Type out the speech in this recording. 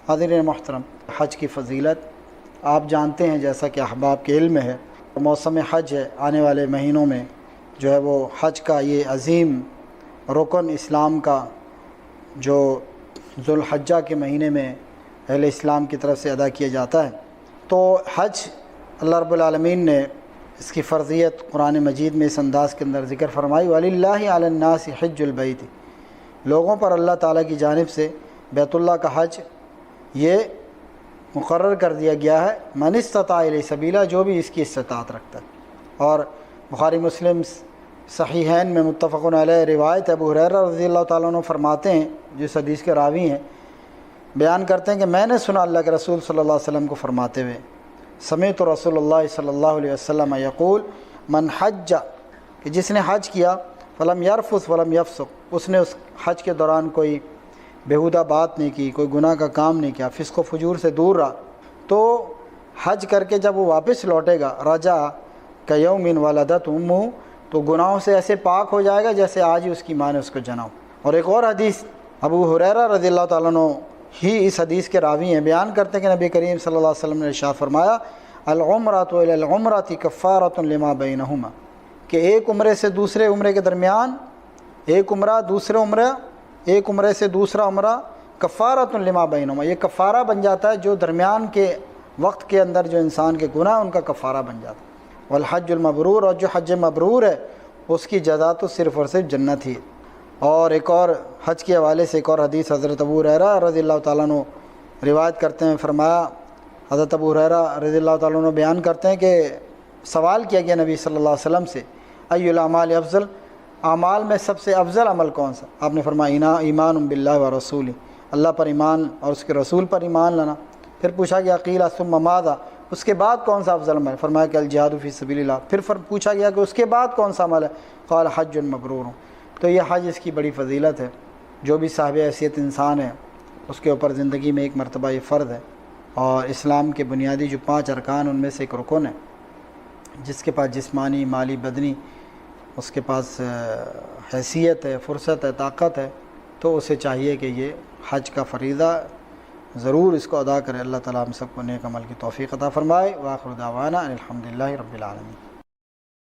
حاضرین محترم، حج کی فضیلت آپ جانتے ہیں، جیسا کہ احباب کے علم ہے، موسم حج ہے، آنے والے مہینوں میں جو ہے وہ حج کا یہ عظیم رکن اسلام کا جو ذوالحجہ کے مہینے میں اہل اسلام کی طرف سے ادا کیا جاتا ہے۔ تو حج اللہ رب العالمین نے اس کی فرضیت قرآن مجید میں اس انداز کے اندر ذکر فرمائی، وَلِلَّهِ عَلَى النَّاسِ حِجُّ الْبَيْتِ، لوگوں پر اللہ تعالیٰ کی جانب سے بیت اللہ کا حج یہ مقرر کر دیا گیا ہے، من استطاع الیہ سبیلا، جو بھی اس کی استطاعت رکھتا ہے۔ اور بخاری مسلم صحیحین میں متفق علیہ روایت ابو ہریرہ رضی اللہ تعالیٰ عنہ فرماتے ہیں، جس حدیث کے راوی ہیں، بیان کرتے ہیں کہ میں نے سنا اللہ کے رسول صلی اللہ علیہ وسلم کو فرماتے ہوئے، سمعت رسول اللہ صلی اللہ علیہ وسلم یقول من حج، کہ جس نے حج کیا، فلم یرفث ولم یفسق، اس نے اس حج کے دوران کوئی بیہودہ بات نہیں کی، کوئی گناہ کا کام نہیں کیا، فسق و فجور سے دور رہا، تو حج کر کے جب وہ واپس لوٹے گا، رجع کیوم ولدت امہ، تو گناہوں سے ایسے پاک ہو جائے گا جیسے آج ہی اس کی ماں نے اس کو جنا ہو۔ اور ایک اور حدیث ابو ہریرہ رضی اللہ تعالیٰ عنہ ہی اس حدیث کے راوی ہیں، بیان کرتے ہیں کہ نبی کریم صلی اللہ علیہ وسلم نے ارشاد فرمایا، العمرۃ الی العمرۃ کفارۃ لما بینہما، کہ ایک عمرے سے دوسرے عمرے کے درمیان، ایک عمرہ ایک عمرے سے دوسرا عمرہ کفارۃ لما بینہما، یہ کفارہ بن جاتا ہے جو درمیان کے وقت کے اندر جو انسان کے گناہ ان کا کفارہ بن جاتا ہے۔ والحج المبرور، اور جو حج مبرور ہے اس کی جزا تو صرف اور صرف جنت ہی ہے۔ اور ایک اور حج کے حوالے سے ایک اور حدیث حضرت ابو ہریرہ رضی اللہ تعالیٰ عنہ روایت کرتے ہیں، فرمایا، حضرت ابو ہریرہ رضی اللہ تعالیٰ عنہ بیان کرتے ہیں کہ سوال کیا گیا نبی صلی اللہ علیہ وسلم سے، ای الاعمال افضل، اعمال میں سب سے افضل عمل کون سا؟ آپ نے فرمایا ایمان باللہ و رسولہ، اللہ پر ایمان اور اس کے رسول پر ایمان لانا۔ پھر پوچھا گیا قیل ثم ماذا، اس کے بعد کون سا افضل عمل ہے؟ فرمایا کہ الجہاد فی سبیل اللہ۔ پھر پوچھا گیا کہ اس کے بعد کون سا عمل ہے؟ قال حج مبرور۔ تو یہ حج اس کی بڑی فضیلت ہے، جو بھی صاحب حیثیت انسان ہے اس کے اوپر زندگی میں ایک مرتبہ یہ فرض ہے، اور اسلام کے بنیادی جو 5 ارکان ان میں سے ایک رکن ہے، جس کے پاس جسمانی، مالی، بدنی اس کے پاس حیثیت ہے، فرصت ہے، طاقت ہے، تو اسے چاہیے کہ یہ حج کا فریضہ ضرور اس کو ادا کرے۔ اللہ تعالیٰ ہم سب کو نیک عمل کی توفیق عطا فرمائے۔ وآخر دعوانا الحمدللہ رب العالمین۔